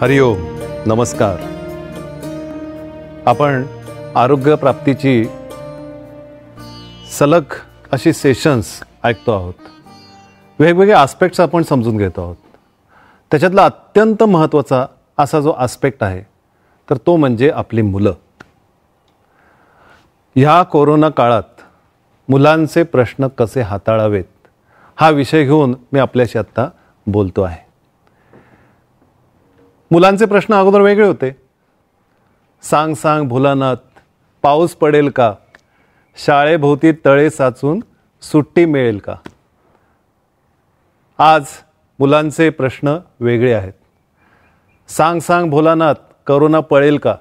हरिओम, नमस्कार. आपण आरोग्य प्राप्तीची सलग अशी सेशन्स ऐकतो आहोत. वेगवेगळे आस्पेक्ट्स आपण समजून घेतो आहोत. त्याच्यातला अत्यंत महत्त्वाचा असा जो आस्पेक्ट आहे तर तो म्हणजे आपली मुलं. ह्या कोरोना काळात मुलांचे प्रश्न कसे हाताळावेत हा विषय घेऊन मी आपल्याशी आत्ता बोलतो आहे. मुलांचे प्रश्न अगोदर वेगळे होते. सांग सांग भोलानाथ, पाऊस पडेल का, शाळेभोवती तळे साचून सुट्टी मिळेल का. आज मुलांचे प्रश्न वेगळे आहेत. सांग सांग भोलानाथ, करोना पळेल का,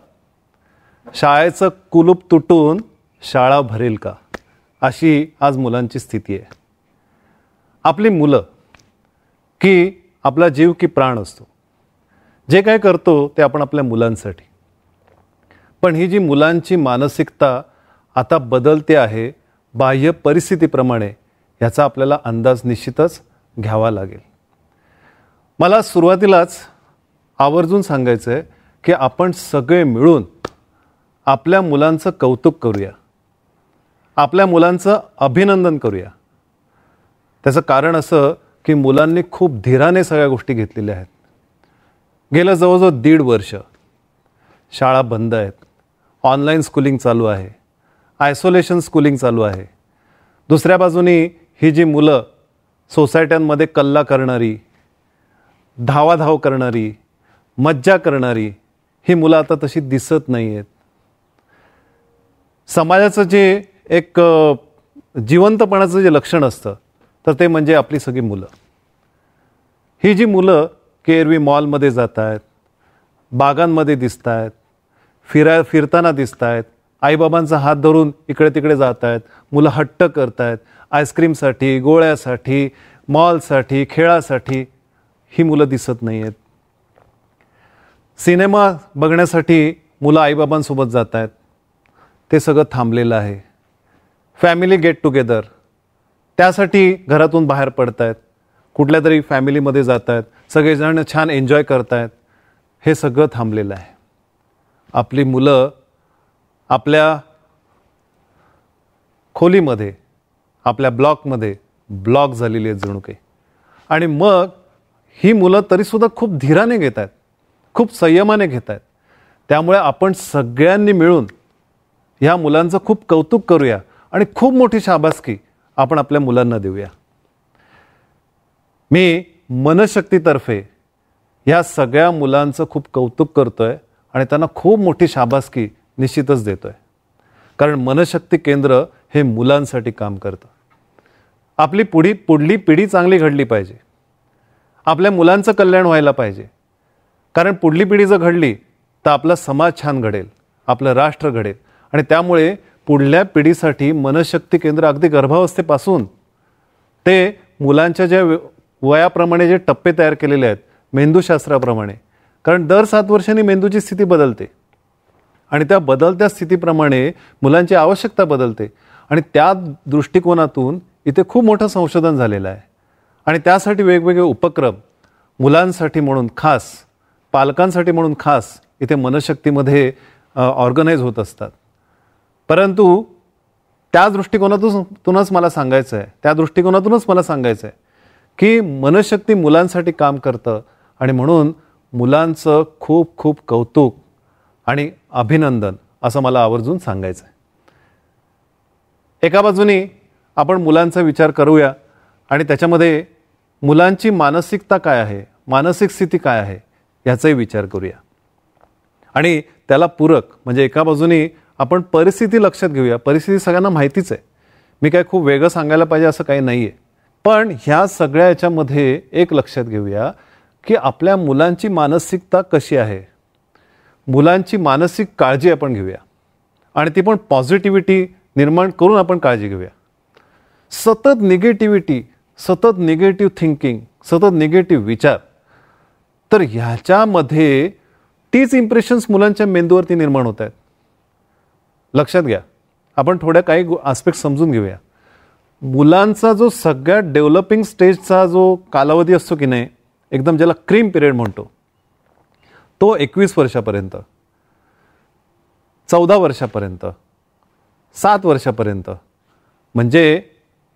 शाळेचं कुलूप तुटून शाळा भरेल का, अशी आज मुलांची स्थिती आहे. आपली मुलं की आपला जीव की प्राण असतो. जे काय करतो ते आपण आपल्या मुलांसाठी. पण ही जी मुलांची मानसिकता आता बदलते आहे बाह्य परिस्थितीप्रमाणे, याचा आपल्याला अंदाज निश्चितच घ्यावा लागेल. मला सुरुवातीलाच आवर्जून सांगायचं आहे की आपण सगळे मिळून आपल्या मुलांचं कौतुक करूया, आपल्या मुलांचं अभिनंदन करूया. त्याचं कारण असं की मुलांनी खूप धीराने सगळ्या गोष्टी घेतलेल्या आहेत. गेलं जवळजवळ 1.5 वर्ष शाळा बंद आहेत, ऑनलाईन स्कूलिंग चालू आहे, आयसोलेशन स्कूलिंग चालू आहे. दुसऱ्या बाजूनी ही जी मुलं सोसायट्यांमध्ये कल्ला करणारी, धावाधाव करणारी, मज्जा करणारी, ही मुलं आता तशी दिसत नाही आहेत. समाजाचं जे एक जिवंतपणाचं जे लक्षण असतं तर ते म्हणजे आपली सगळी मुलं. ही जी मुलं की एरवी मॉलमध्ये जात आहेत, बागांमध्ये दिसत आहेत, फिरताना दिसत आहेत, आईबाबांचा हात धरून इकडे तिकडे जात आहेत, मुलं हट्ट करत आहेत आईस्क्रीमसाठी, गोळ्यासाठी, मॉलसाठी, खेळासाठी. ही मुलं दिसत नाही आहेत. सिनेमा बघण्यासाठी मुलं आईबाबांसोबत जात आहेत, ते सगळं थांबलेलं आहे. फॅमिली गेट टुगेदर त्यासाठी घरातून बाहेर पडत आहेत, कुठल्या तरी फॅमिलीमध्ये जात आहेत, सगळेजण छान एन्जॉय करत आहेत, हे सगळं थांबलेलं आहे. आपली मुलं आपल्या खोलीमध्ये, आपल्या ब्लॉकमध्ये ब्लॉक झालेली आहेत जणू काही. आणि मग ही मुलं तरीसुद्धा खूप धीराने घेत आहेत, खूप संयमाने घेत आहेत. त्यामुळे आपण सगळ्यांनी मिळून ह्या मुलांचं खूप कौतुक करूया आणि खूप मोठी शाबासकी आपण आपल्या मुलांना देऊया. मी मनशक्तीतर्फे ह्या सगळ्या मुलांचं खूप कौतुक करतोय आणि त्यांना खूप मोठी शाबासकी निश्चितच देतोय. कारण मनशक्ती केंद्र हे मुलांसाठी काम करतं. आपली पुढली पिढी चांगली घडली पाहिजे, आपल्या मुलांचं कल्याण व्हायला पाहिजे. कारण पुढली पिढी जर घडली तर आपला समाज छान घडेल, आपलं राष्ट्र घडेल. आणि त्यामुळे पुढल्या पिढीसाठी मनशक्ती केंद्र अगदी गर्भावस्थेपासून ते मुलांच्या ज्या वयाप्रमाणे जे टप्पे तयार केलेले आहेत मेंदूशास्त्राप्रमाणे, कारण दर 7 वर्षांनी मेंदूची स्थिती बदलते आणि त्या बदलत्या स्थितीप्रमाणे मुलांची आवश्यकता बदलते. आणि त्या दृष्टिकोनातून इथे खूप मोठं संशोधन झालेलं आहे. आणि त्यासाठी वेगवेगळे उपक्रम मुलांसाठी म्हणून खास, पालकांसाठी म्हणून खास इथे मनशक्तीमध्ये ऑर्गनाईज होत असतात. परंतु त्या दृष्टिकोनातूनच मला सांगायचं आहे की मनशक्ती मुलांसाठी काम करतं. आणि म्हणून मुलांचं खूप खूप कौतुक आणि अभिनंदन असं मला आवर्जून सांगायचं आहे. एका बाजूनी आपण मुलांचा विचार करूया आणि त्याच्यामध्ये मुलांची मानसिकता काय आहे, मानसिक स्थिती काय आहे याचाही विचार करूया. आणि त्याला पूरक म्हणजे एका बाजूनी आपण परिस्थिती लक्षात घेऊया. परिस्थिती सगळ्यांना माहितीच आहे, मी काय खूप वेगळं सांगायला पाहिजे असं काही नाही आहे. पण ह्या सगळ्या याच्यामध्ये एक लक्षात घेऊया की आपल्या मुलांची मानसिकता कशी आहे. मुलांची मानसिक काळजी आपण घेऊया आणि ती पण पॉझिटिव्हिटी निर्माण करून आपण काळजी घेऊया. सतत निगेटिव्हिटी, सतत निगेटिव्ह थिंकिंग, सतत निगेटिव्ह विचार, तर ह्याच्यामध्ये तीच इम्प्रेशन्स मुलांच्या मेंदूवरती निर्माण होत आहेत. लक्षात घ्या, आपण थोड्या काही आस्पेक्ट समजून घेऊया. मुलांचा जो सगळ्यात डेव्हलपिंग स्टेजचा जो कालावधी असतो की नाही, एकदम ज्याला क्रीम पिरियड म्हणतो, तो 21 वर्षापर्यंत, 14 वर्षापर्यंत, 7 वर्षापर्यंत, म्हणजे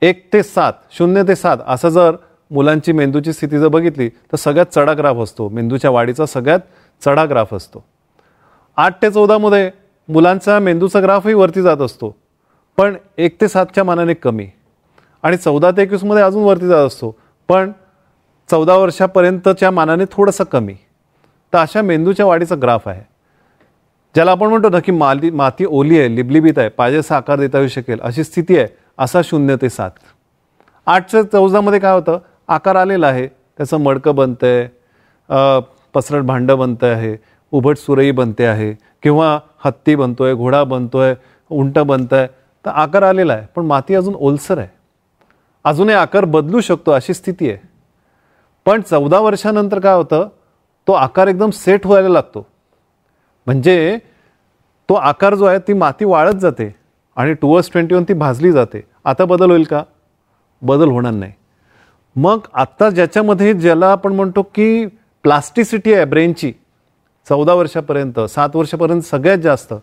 1 ते 7, 0 ते 7 असं जर मुलांची मेंदूची स्थिती जर बघितली तर सगळ्यात चढा ग्राफ असतो, मेंदूच्या वाढीचा सगळ्यात चढा ग्राफ असतो. 8 ते 14 मध्ये मुलांचा मेंदूचा ग्राफही वरती जात असतो, पण 1 ते 7च्या मानाने कमी, आणि 14 ते 21 मध्ये अजून वरती जात असतो, पण 14 वर्षापर्यंतच्या मानाने थोडंसं कमी. तर अशा मेंदूच्या वाढीचा ग्राफ आहे, ज्याला आपण म्हणतो ना की माती ओली आहे, लिबलिबीत आहे, पाहिजे असा आकार देता येऊ शकेल अशी स्थिती आहे. असा 0 ते 7. 8 ते 14 मध्ये काय होतं, आकार आलेला आहे, त्याचं मडकं बनतंय, पसरट भांडं बनतं आहे, उभट सुरई बनते आहे, किंवा हत्ती बनतोय, घोडा बनतोय, उंट बनतंय, तर आकार आलेला आहे. पण माती अजून ओलसर आहे, अजूनही आकार बदलू शकतो अशी स्थिती आहे. पण 14 वर्षानंतर काय होतं, तो आकार एकदम सेट व्हायला लागतो, म्हणजे तो आकार जो आहे ती माती वाळत जाते आणि टुवर्ड्स 21 ती भाजली जाते. आता बदल होईल का? बदल होणार नाही. मग आता ज्याच्यामध्ये ज्याला आपण म्हणतो की प्लास्टिसिटी आहे ब्रेनची, 14 वर्षापर्यंत, 7 वर्षापर्यंत सगळ्यात जास्त,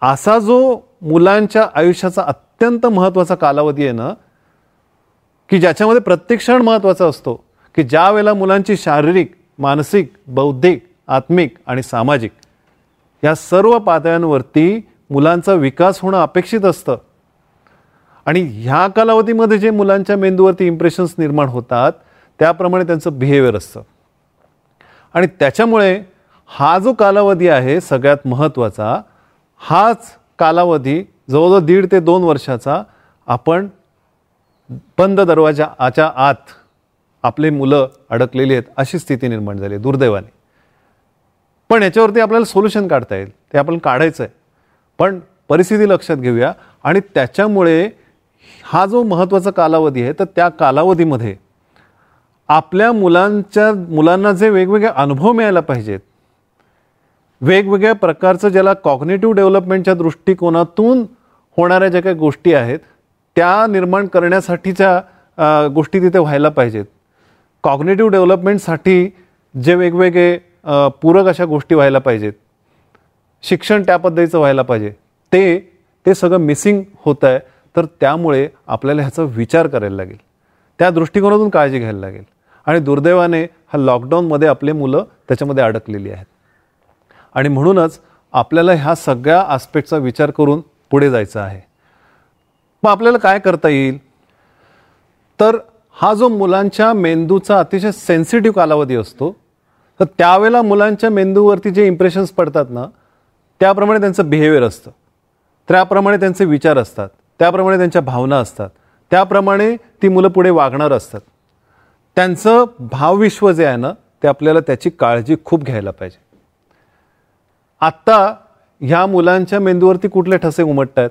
असा जो मुलांच्या आयुष्याचा अत्यंत महत्त्वाचा कालावधी आहे ना, की ज्याच्यामध्ये प्रत्येक क्षण महत्त्वाचा असतो, की ज्या वेळेला मुलांची शारीरिक, मानसिक, बौद्धिक, आत्मिक आणि सामाजिक या सर्व पातळ्यांवरती मुलांचा विकास होणं अपेक्षित असतं. आणि ह्या कालावधीमध्ये जे मुलांच्या मेंदूवरती इम्प्रेशन्स निर्माण होतात त्याप्रमाणे त्यांचं बिहेवियर असतं. आणि त्याच्यामुळे हा जो कालावधी आहे सगळ्यात महत्त्वाचा, हाच कालावधी जवळजवळ 1.5 ते 2 वर्षाचा आपण बंद दरवाजाच्या आत आपले मुलं अडकलेली आहेत अशी स्थिती निर्माण झाली दुर्दैवाने. पण याच्यावरती आपल्याला सोल्युशन काढता येईल, ते आपण काढायचं आहे. पण परिस्थिती लक्षात घेऊया. आणि त्याच्यामुळे हा जो महत्त्वाचा कालावधी आहे, तर त्या कालावधीमध्ये आपल्या मुलांना जे वेगवेगळे अनुभव मिळायला पाहिजेत, वेगवेगळ्या प्रकारचं ज्याला कॉग्निटिव्ह डेव्हलपमेंटच्या दृष्टिकोनातून होणाऱ्या ज्या काही गोष्टी आहेत त्या निर्माण करण्यासाठीच्या गोष्टी तिथे व्हायला पाहिजेत. कॉग्निटिव्ह डेव्हलपमेंटसाठी जे वेगवेगळे पूरक अशा गोष्टी व्हायला पाहिजेत, शिक्षण त्या पद्धतीचं व्हायला पाहिजे, ते सगळं मिसिंग होत आहे. तर त्यामुळे आपल्याला ह्याचा विचार करायला लागेल, त्या दृष्टिकोनातून काळजी घ्यायला लागेल. आणि दुर्दैवाने हा लॉकडाऊनमध्ये आपले मुलं त्याच्यामध्ये अडकलेली आहेत. आणि म्हणूनच आपल्याला ह्या सगळ्या आस्पेक्टचा विचार करून पुढे जायचं आहे. मग आपल्याला काय करता येईल, तर हा जो मुलांच्या मेंदूचा अतिशय सेन्सिटिव्ह कालावधी असतो, तर त्यावेळेला मुलांच्या मेंदूवरती जे इम्प्रेशन्स पडतात ना, त्याप्रमाणे त्यांचं बिहेवियर असतं, त्याप्रमाणे त्यांचे विचार असतात, त्याप्रमाणे त्यांच्या भावना असतात, त्याप्रमाणे ती मुलं पुढे वागणार असतात. त्यांचं भावविश्व जे आहे ना, ते आपल्याला त्याची काळजी खूप घ्यायला पाहिजे. आत्ता ह्या मुलांच्या मेंदूवरती कुठले ठसे उमटत आहेत?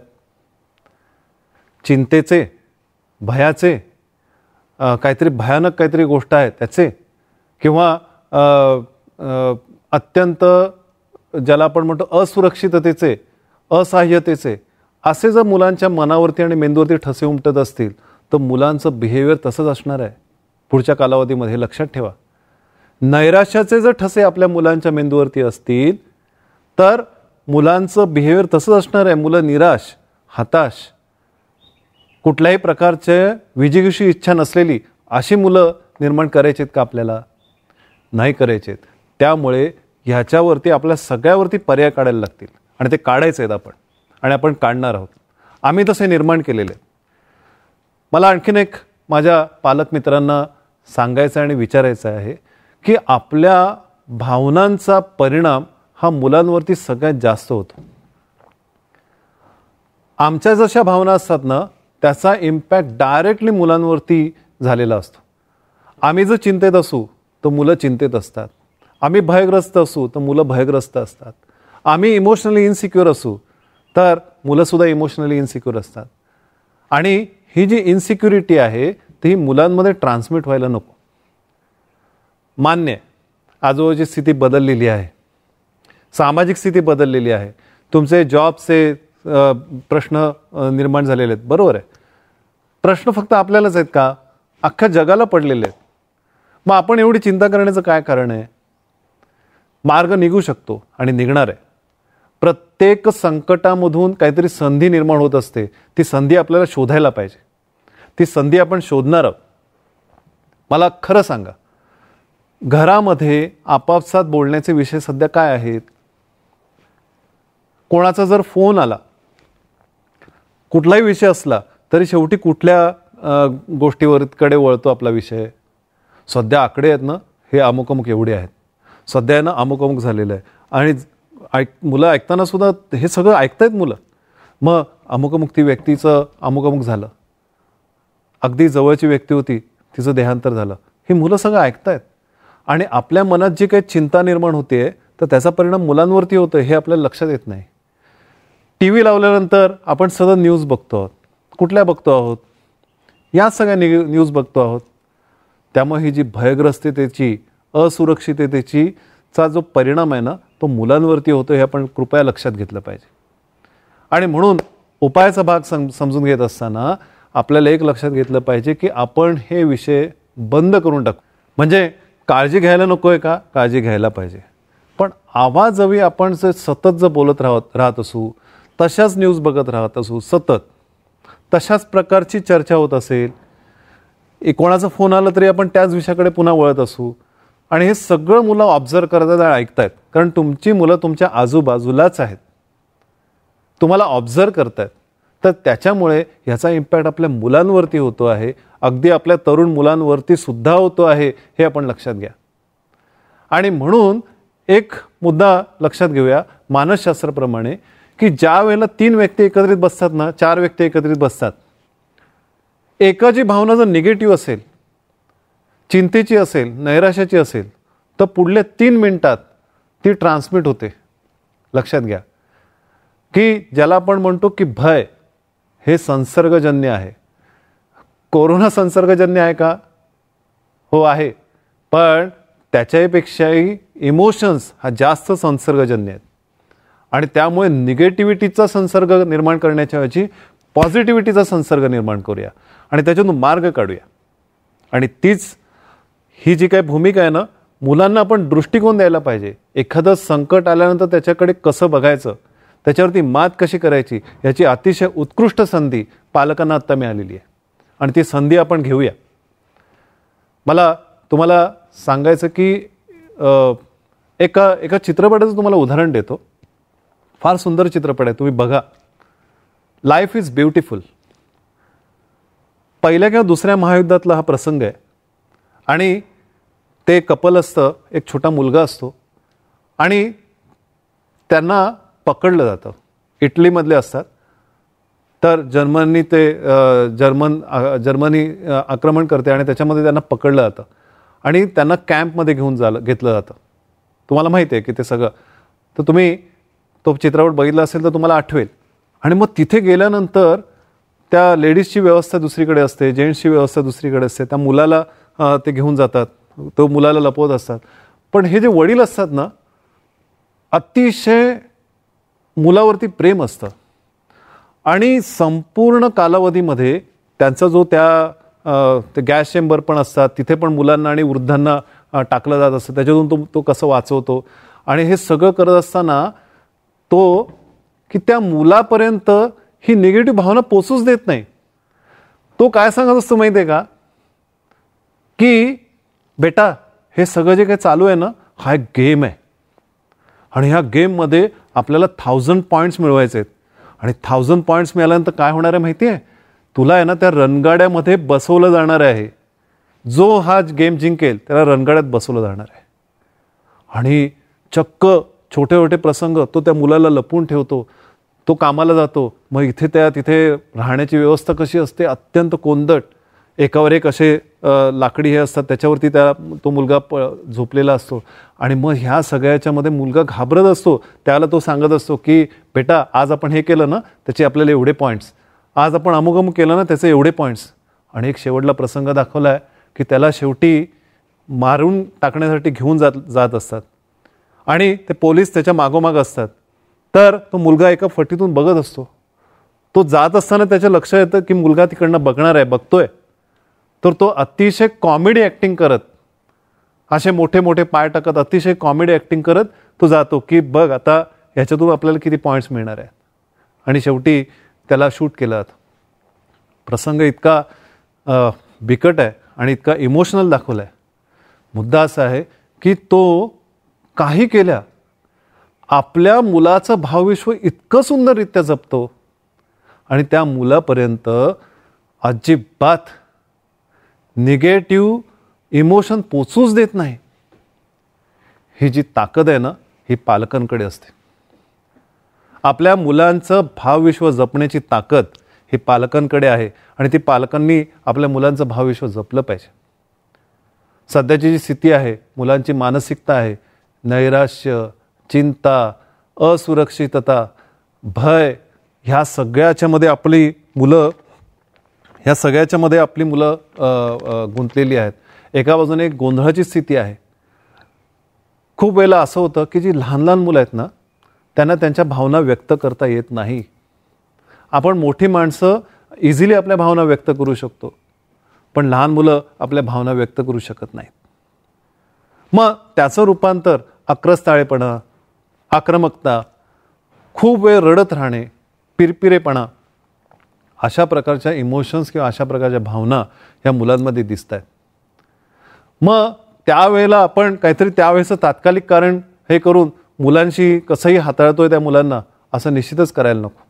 चिंतेचे, भयाचे, काहीतरी भयानक काहीतरी गोष्ट आहे त्याचे, किंवा अत्यंत ज्याला आपण म्हणतो असुरक्षिततेचे, असहाय्यतेचे, असे जर मुलांच्या मनावरती आणि मेंदूवरती ठसे उमटत असतील तर मुलांचं बिहेवियर तसंच असणार आहे पुढच्या कालावधीमध्ये. लक्षात ठेवा. नैराश्याचे जर ठसे आपल्या मुलांच्या मेंदूवरती असतील तर मुलांचं बिहेवियर तसंच असणार आहे. मुलं निराश, हताश, कुठल्याही प्रकारचे विजिगीषू इच्छा नसलेली अशी मुलं निर्माण करायचीत का आपल्याला? नाही करायचेत. त्यामुळे ह्याच्यावरती आपल्या सगळ्यावरती पर्याय काढायला लागतील आणि ते काढायचे आहेत आपण, आणि आपण काढणार आहोत. आम्ही तसे निर्माण केलेले. मला आणखीन एक माझ्या पालक मित्रांना सांगायचं आणि विचारायचं आहे की आपल्या भावनांचा परिणाम हा मुलांवरती सगळ्यात जास्त होतो. आमच्या जशा भावना असतात ना, त्याचा इम्पॅक्ट डायरेक्टली मुलांवरती झालेला असतो. आम्ही जर चिंतेत असू तर मुलं चिंतेत असतात, आम्ही भयग्रस्त असू तर मुलं भयग्रस्त असतात, आम्ही इमोशनली इनसिक्युअर असू तर मुलंसुद्धा इमोशनली इनसिक्युअर असतात. आणि ही जी इनसिक्युरिटी आहे ती मुलांमध्ये ट्रान्समिट व्हायला नको. मान्य, आजूबाजूची स्थिती बदललेली आहे, सामाजिक स्थिती बदललेली आहे, तुमचे जॉबचे प्रश्न निर्माण झालेले आहेत, बरोबर आहे. प्रश्न फक्त आपल्यालाच आहेत का? अख्ख्या जगाला पडलेले आहेत. मग आपण एवढी चिंता करण्याचं काय कारण आहे? मार्ग निघू शकतो आणि निघणार आहे. प्रत्येक संकटामधून काहीतरी संधी निर्माण होत असते. ती संधी आपल्याला शोधायला पाहिजे. ती संधी आपण शोधणार आहोत. मला खरं सांगा, घरामध्ये आपापसात बोलण्याचे विषय सध्या काय आहेत? कोणाचा जर फोन आला, कुठलाही विषय असला तरी शेवटी कुठल्या गोष्टीकडे वळतो आपला विषय? सध्या आकडे आहेत ना, हे अमुक अमुक एवढे आहेत, सध्या आहे ना अमुक अमुक झालेलं आहे. आणि मुलं ऐकताना सुद्धा हे सगळं ऐकतायत मुलं. मग अमुक अमुक ती व्यक्तीचं अमुक अमुक झालं, अगदी जवळची व्यक्ती होती, तिचं देहांतर झालं, ही मुलं सगळं ऐकतायत. आणि आपल्या मनात जी काही चिंता निर्माण होते तर त्याचा परिणाम मुलांवरती होतो हे आपल्याला लक्षात येत नाही. टी व्ही लावल्यानंतर आपण सतत न्यूज बघतो आहोत. कुठल्या बघतो आहोत? या सगळ्या न्यूज बघतो आहोत. त्यामुळे ही जी भयग्रस्ततेची, असुरक्षिततेची चा जो परिणाम आहे ना, तो मुलांवरती होतो हे आपण कृपया लक्षात घेतलं पाहिजे. आणि म्हणून उपायाचा भाग समजून घेत असताना आपल्याला एक लक्षात घेतलं पाहिजे की आपण हे विषय बंद करून टाकू. म्हणजे काळजी घ्यायला नको आहे का? काळजी घ्यायला पाहिजे. पण आवाजवी आपण सतत बोलत राहत असू, तशाच न्यूज बघत राहत असू, सतत तशाच प्रकारची चर्चा होत असेल, कोणाचा फोन आला तरी आपण त्याच विषयाकडे पुन्हा वळत असू, आणि हे सगळं मुलं ऑब्झर्व करतात आणि ऐकतायत. कारण तुमची मुलं तुमच्या आजूबाजूलाच आहेत, तुम्हाला ऑब्झर्व करतायत. तर त्याच्यामुळे ह्याचा इम्पॅक्ट आपल्या मुलांवरती होतो आहे, अगदी आपल्या तरुण मुलांवरती सुद्धा होतो आहे, हे आपण लक्षात घ्या. आणि म्हणून एक मुद्दा लक्षात घेऊया मानसशास्त्राप्रमाणे, की ज्या वेळेला 3 व्यक्ती एकत्रित बसतात ना, 4 व्यक्ती एकत्रित बसतात, एकाची भावना जर निगेटिव्ह असेल, चिंतेची असेल, नैराश्याची असेल, तर पुढल्या 3 मिनिटात ती ट्रान्समिट होते. लक्षात घ्या की ज्याला आपण म्हणतो की भय हे संसर्गजन्य आहे. कोरोना संसर्गजन्य आहे का? हो आहे. पण त्याच्यापेक्षाही इमोशन्स हा जास्त संसर्गजन्य आहेत. आणि त्यामुळे निगेटिव्हिटीचा संसर्ग निर्माण करण्याच्या ऐवजी पॉझिटिव्हिटीचा संसर्ग निर्माण करूया आणि त्याच्यातून मार्ग काढूया. आणि तीच ही जी काही भूमिका आहे ना, मुलांना आपण दृष्टिकोन द्यायला पाहिजे. एखादं संकट आल्यानंतर त्याच्याकडे कसं बघायचं, त्याच्यावरती मात कशी करायची, याची अतिशय उत्कृष्ट संधी पालकांना आत्ता मिळालेली आहे. आणि ती संधी आपण घेऊया. मला तुम्हाला सांगायचं की एका चित्रपटाचं तुम्हाला उदाहरण देतो. फार सुंदर चित्रपट आहे, तुम्ही बघा. Life is beautiful. पहिल्या किंवा दुसऱ्या महायुद्धातला हा प्रसंग आहे. आणि ते कपल असतं, एक छोटा मुलगा असतो आणि त्यांना पकडलं जातं. इटलीमधले असतात. तर जर्मनी आक्रमण करते आणि त्याच्यामध्ये त्यांना पकडलं जातं आणि त्यांना कॅम्पमध्ये घेतलं जातं. तुम्हाला माहिती आहे की ते सगळं. तर तुम्ही तो चित्रपट बघितला असेल तर तुम्हाला आठवेल. आणि मग तिथे गेल्यानंतर त्या लेडीजची व्यवस्था दुसरीकडे असते, जेंट्सची व्यवस्था दुसरीकडे असते. त्या मुलाला ते घेऊन जातात, तो मुलाला लपवत असतात. पण हे जे वडील असतात ना, अतिशय मुलावरती प्रेम असतं. आणि संपूर्ण कालावधीमध्ये त्यांचा जो ते गॅस चेंबर पण असतात, तिथे पण मुलांना आणि वृद्धांना टाकलं जात असतं. त्याच्यातून तो कसं वाचवतो. आणि हे सगळं करत असताना तो की त्या मुलापर्यंत ही निगेटिव्ह भावना पोचूच देत नाही. तो काय सांगत असतो माहिती आहे का, की बेटा हे सगळं जे काही चालू आहे ना, हा एक गेम आहे आणि ह्या गेममध्ये आपल्याला 1000 पॉईंट्स मिळवायचे आहेत. आणि 1000 पॉईंट्स मिळाल्यानंतर काय होणार आहे माहिती आहे, तुला आहे ना त्या रणगाड्यामध्ये बसवलं जाणार आहे. जो हा गेम जिंकेल त्याला रणगाड्यात बसवलं जाणार आहे. आणि चक्क छोटे छोटे प्रसंग तो त्या मुलाला लपवून ठेवतो. तो कामाला जातो. मग तिथे राहण्याची व्यवस्था कशी असते, अत्यंत कोंदट. एकावर एक असे लाकडी हे असतात, त्याच्यावरती तो मुलगा झोपलेला असतो. आणि मग ह्या सगळ्याच्यामध्ये मुलगा घाबरत असतो. त्याला तो सांगत असतो की बेटा आज आपण हे केलं ना त्याचे आपल्याला एवढे पॉईंट्स, आज आपण अमुक अमुक केलं ना त्याचे एवढे पॉईंट्स. आणि एक शेवटला प्रसंग दाखवला आहे की त्याला शेवटी मारून टाकण्यासाठी घेऊन जात असतात आणि ते पोलीस त्याच्या मागोमाग असतात. तर तो मुलगा एका फटीतून बघत असतो. तो जात असताना त्याच्या लक्षात येतं की मुलगा तिकडनं बघणार आहे, बघतोय. तर तो अतिशय कॉमेडी ॲक्टिंग करत असे मोठे मोठे पाय टाकत अतिशय कॉमेडी ॲक्टिंग करत तो जातो की बघ आता ह्याच्यातून आपल्याला किती पॉईंट्स मिळणार आहेत. आणि शेवटी त्याला शूट केलं जातं. प्रसंग इतका बिकट आहे आणि इतका इमोशनल दाखवला आहे. मुद्दा असा आहे की तो काही केल्या आपल्या मुलाचं भावविश्व इतकं सुंदररित्या जपतो आणि त्या मुलापर्यंत अजिबात निगेटिव्ह इमोशन पोचूच देत नाही. ही जी ताकद आहे ना ही पालकांकडे असते. आपल्या मुलांचं भावविश्व जपण्याची ताकद ही पालकांकडे आहे आणि ती पालकांनी आपल्या मुलांचं भावविश्व जपलं पाहिजे. सध्याची जी स्थिती आहे, मुलांची मानसिकता आहे, नैराश्य, चिंता, असुरक्षितता, भय, ह्या सगळ्याच्यामध्ये आपली मुलं गुंतलेली आहेत. एका बाजूने एक गोंधळाची स्थिती आहे. खूप वेळेला असं होतं की जी लहान लहान मुलं आहेत ना त्यांना त्यांच्या भावना व्यक्त करता येत नाही. आपण मोठी माणसं इझिली आपल्या भावना व्यक्त करू शकतो, पण लहान मुलं आपल्या भावना व्यक्त करू शकत नाहीत. मग त्याचं रूपांतर आक्रस्ताळेपणा, आक्रमकता, खूप वेळ रडत राहणे, पिरपिरेपणा, अशा प्रकारच्या इमोशन्स किंवा अशा प्रकारच्या भावना ह्या मुलांमध्ये दिसत आहेत. मग त्यावेळेला आपण काहीतरी त्यावेळेचं तात्कालिक कारण हे करून मुलांशी कसंही हाताळतोय त्या मुलांना असं निश्चितच करायला नको.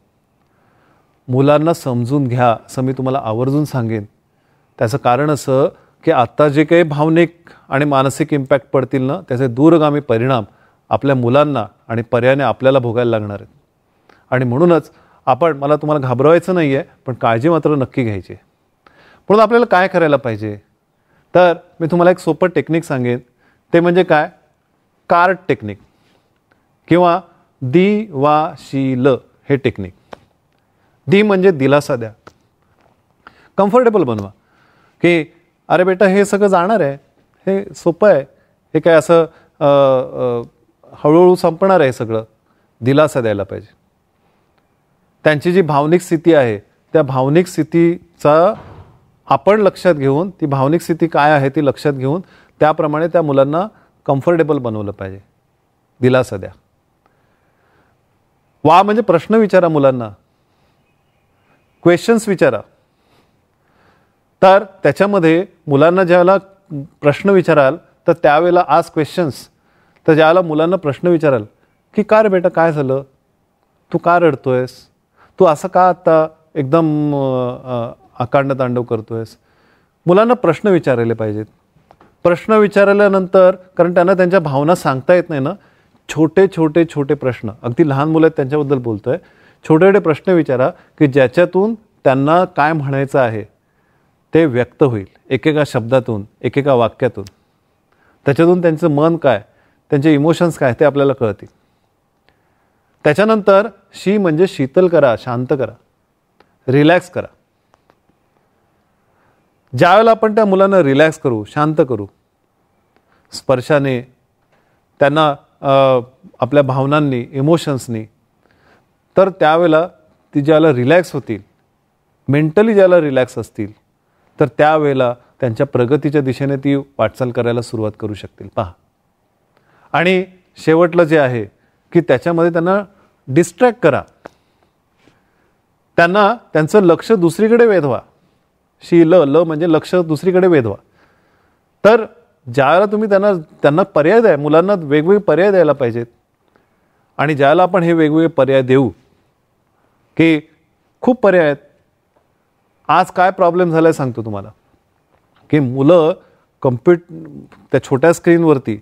मुलांना समजून घ्या असं मी तुम्हाला आवर्जून सांगेन. त्याचं कारण असं की आत्ता जे काही भावनिक आणि मानसिक इम्पॅक्ट पडतील ना त्याचे दूरगामी परिणाम आपल्या मुलांना आणि पर्यायाने आपल्याला भोगायला लागणार आहेत. आणि म्हणूनच मला तुम्हाला घाबरवायचं नाही आहे, पण काळजी मात्र नक्की घ्यायची. म्हणून आपल्याला काय करायला पाहिजे तर मी तुम्हाला एक सोपं टेक्निक सांगेन. ते म्हणजे काय, कार्ड टेक्निक किंवा दिवाशील हे टेक्निक. दी म्हणजे दिलासा द्या, कम्फर्टेबल बनवा की अरे बेटा हे सगळं जाणार आहे, हे सोपं आहे, हे काय असं हळूहळू संपणार आहे सगळं. दिलासा द्यायला पाहिजे. त्यांची जी भावनिक स्थिती आहे त्या भावनिक स्थितीचा आपण लक्षात घेऊन, ती भावनिक स्थिती काय आहे ती लक्षात घेऊन त्याप्रमाणे त्या मुलांना कम्फर्टेबल बनवलं पाहिजे. दिलासा द्या. वा म्हणजे प्रश्न विचारा मुलांना, क्वेश्चन्स विचारा. तर त्याच्यामध्ये मुलांना ज्यावेळेला प्रश्न विचाराल तर त्यावेळेला आज क्वेश्चन्स, तर ज्यावेळेला मुलांना प्रश्न विचाराल की का रे बेटा काय झालं, तू का रडतोयस, तू असं का आता एकदम आकांड तांडव करतोयस, मुलांना प्रश्न विचारले पाहिजेत. प्रश्न विचारल्यानंतर, कारण त्यांना त्यांच्या भावना सांगता येत नाही ना, छोटे छोटे छोटे प्रश्न, अगदी लहान मुलं आहेत त्यांच्याबद्दल बोलतोय, छोटे छोटे प्रश्न विचारा की ज्याच्यातून त्यांना काय म्हणायचं आहे ते व्यक्त होईल. एकेका शब्दातून, एकेका वाक्यातून. त्याच्यातून त्यांचं मन काय, त्यांचे इमोशन्स काय ते आपल्याला कळतील. त्याच्यानंतर शी म्हणजे शीतल करा, शांत करा, रिलॅक्स करा. ज्यावेळेला आपण त्या मुलांना रिलॅक्स करू, शांत करू, स्पर्शाने, त्यांना आपल्या भावनांनी, इमोशन्सनी, तर त्यावेळेला ती ज्याला रिलॅक्स होतील, मेंटली ज्याला रिलॅक्स असतील, तर त्यावेळेला त्यांच्या प्रगतीच्या दिशेने ती वाटचाल करायला सुरुवात करू शकतील. पहा. आणि शेवटलं जे आहे की त्याच्यामध्ये त्यांना डिस्ट्रॅक्ट करा, त्यांना त्यांचं लक्ष दुसरीकडे वेधवा. ल म्हणजे लक्ष दुसरीकडे वेधवा. तर ज्यावेळेला तुम्ही त्यांना पर्याय द्या, मुलांना वेगवेगळे पर्याय द्यायला पाहिजेत. आणि ज्यावेळेला आपण हे वेगवेगळे पर्याय देऊ, की खूप पर्याय आहेत. आज काय प्रॉब्लेम झाला आहे सांगतो तुम्हाला, की मुलं त्या छोट्या स्क्रीनवरती,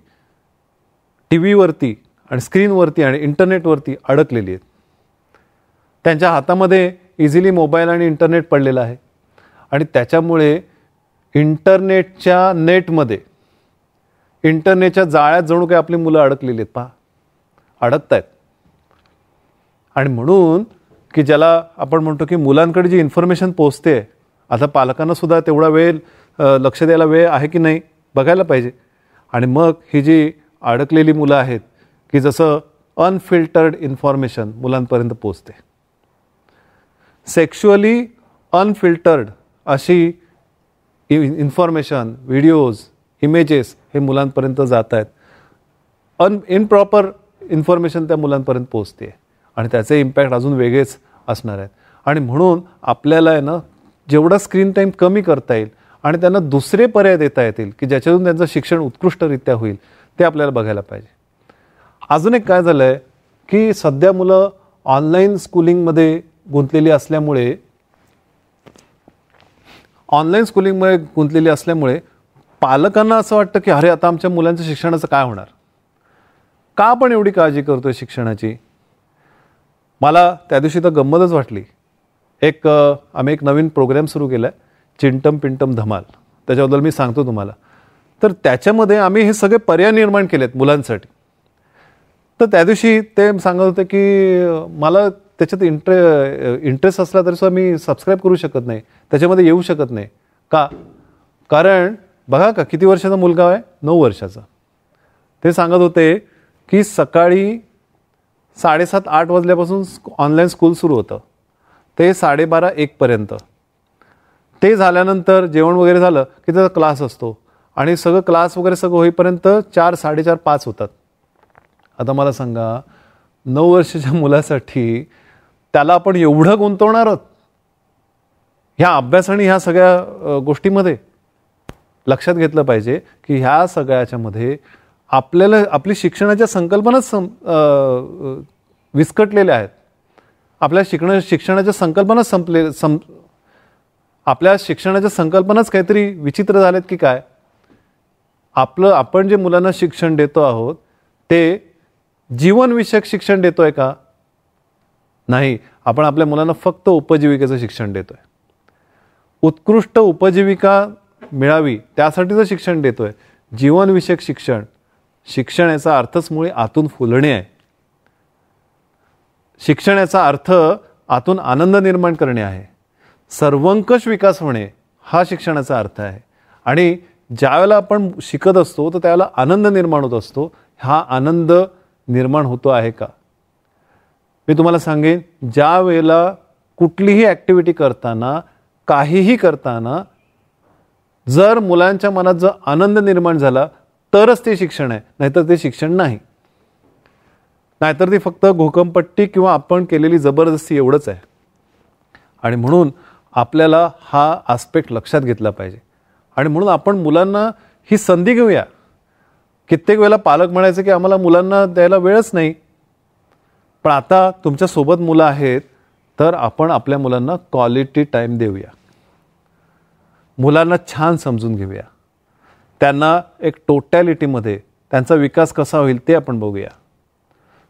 टी व्हीवरती आणि स्क्रीनवरती आणि इंटरनेटवरती अडकलेली आहेत. त्यांच्या हातामध्ये इझिली मोबाईल आणि इंटरनेट पडलेलं आहे आणि त्याच्यामुळे इंटरनेटच्या नेटमध्ये, इंटरनेटच्या जाळ्यात जणू काही आपली मुलं अडकलेली आहेत. पहा, अडकत आहेत. आणि म्हणून की ज्याला आपण म्हणतो की मुलांकडे जी इन्फॉर्मेशन पोहोचते, आता पालकांना सुद्धा तेवढा वेळ लक्ष द्यायला वेळ आहे की नाही बघायला पाहिजे. आणि मग ही जी अडकलेली मुलं आहेत की जसं अनफिल्टर्ड इन्फॉर्मेशन मुलांपर्यंत पोहोचते, सेक्शुअली अनफिल्टर्ड अशी इन्फॉर्मेशन, व्हिडिओज, इमेजेस हे मुलांपर्यंत जात आहेत, इनप्रॉपर इन्फॉर्मेशन त्या मुलांपर्यंत पोहोचते आणि त्याचे इम्पॅक्ट अजून वेगळेच असणार आहेत. आणि म्हणून आपल्याला आहे ना जेवढा स्क्रीन टाईम कमी करता येईल आणि त्यांना दुसरे पर्याय देता येतील की ज्याच्यातून त्यांचं शिक्षण उत्कृष्टरित्या होईल ते आपल्याला बघायला पाहिजे. अजून एक काय झालं आहे की सध्या मुलं ऑनलाईन स्कूलिंगमध्ये गुंतलेली असल्यामुळे पालकांना असं वाटतं की अरे आता आमच्या मुलांच्या शिक्षणाचं काय होणार, का आपण एवढी काळजी करतोय शिक्षणाची. मला त्या दिवशी तर गंमतच वाटली. आम्ही एक नवीन प्रोग्राम सुरू केला आहे, चिंटम पिंटम धमाल, त्याच्याबद्दल मी सांगतो तुम्हाला. तर त्याच्यामध्ये आम्ही हे सगळे पर्याय निर्माण केलेत मुलांसाठी. तर त्या दिवशी ते सांगत होते की मला त्याच्यात इंटरेस्ट असला तरी सुद्धा मी सबस्क्राईब करू शकत नाही, त्याच्यामध्ये येऊ शकत नाही. का? कारण बघा का किती वर्षाचा मुलगा आहे, 9 वर्षाचा. ते सांगत होते की सकाळी 7:30-8 वाजल्यापासून ऑनलाईन स्कूल सुरू होतं, ते 12:30-1 पर्यंत. ते झाल्यानंतर जेवण वगैरे झालं की त्याचा क्लास असतो आणि सगळं क्लास वगैरे सगळं होईपर्यंत 4, 4:30, 5 होतात. आता मला सांगा 9 वर्षाच्या मुलासाठी त्याला आपण एवढं गुंतवणार आहोत ह्या अभ्यास आणि ह्या सगळ्या गोष्टीमध्ये. लक्षात घेतलं पाहिजे की ह्या सगळ्याच्यामध्ये आपल्याला आपली शिक्षणाच्या संकल्पनाच विस्कटलेल्या आहेत. आपल्या शिक्षणाच्या संकल्पनाच आपल्या शिक्षणाच्या संकल्पनाच काहीतरी विचित्र झालेत की काय. आपण जे मुलांना शिक्षण देतो आहोत ते जीवनविषयक शिक्षण देतोय का? नाही. आपण आपल्या मुलांना फक्त उपजीविकेचं शिक्षण देतोय. उत्कृष्ट उपजीविका मिळावी त्यासाठीचं शिक्षण देतोय. जीवनविषयक शिक्षण याचा अर्थच मुळे आतून फुलणे आहे. शिक्षण याचा अर्थ आतून आनंद निर्माण करणे आहे. सर्वंकष विकास होणे हा शिक्षणाचा अर्थ आहे. आणि ज्यावेळेला आपण शिकत असतो तर त्यावेळेला आनंद निर्माण होत असतो. हा आनंद निर्माण होतो आहे का? मी तुम्हाला सांगेन, ज्या वेळेला कुठलीही ॲक्टिव्हिटी करताना, काहीही करताना जर मुलांच्या मनात जर आनंद निर्माण झाला तरच ते शिक्षण आहे, नाहीतर ते शिक्षण नाही. नाहीतर ती फक्त घोकंपट्टी किंवा आपण केलेली जबरदस्ती एवढंच आहे. आणि म्हणून आपल्याला हा आस्पेक्ट लक्षात घेतला पाहिजे. आणि म्हणून आपण मुलांना ही संधी घेऊया. कित्येक वेळेला पालक म्हणायचे की आम्हाला मुलांना द्यायला वेळच नाही, पण आता तुमच्यासोबत मुलं आहेत तर आपण आपल्या मुलांना क्वालिटी टाईम देऊया. मुलांना छान समजून घेऊया. त्यांना एक टोटॅलिटीमध्ये त्यांचा विकास कसा होईल ते आपण बघूया.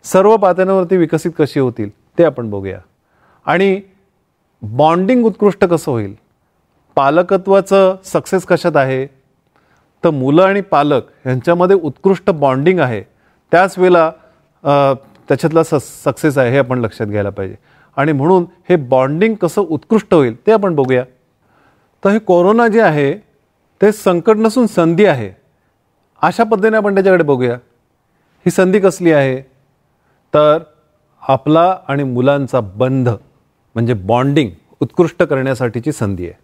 सर्व पातळ्यांवरती विकसित कशी होतील ते आपण बघूया. आणि बॉन्डिंग उत्कृष्ट कसं होईल, पालकत्वाचं सक्सेस कशात आहे, तर मुलं आणि पालक यांच्यामध्ये उत्कृष्ट बॉन्डिंग आहे, त्याच वेळेला त्याच्यातला सक्सेस आहे हे आपण लक्षात घ्यायला पाहिजे. आणि म्हणून हे बॉन्डिंग कसं उत्कृष्ट होईल ते आपण बघूया. तर हे कोरोना जे आहे ते संकट नसून संधी आहे, अशा पद्धतीने आपण त्याच्याकडे बघूया. ही संधी कसली आहे, तर आपला आणि मुलांचा बंध म्हणजे बॉन्डिंग उत्कृष्ट करण्यासाठीची संधी आहे.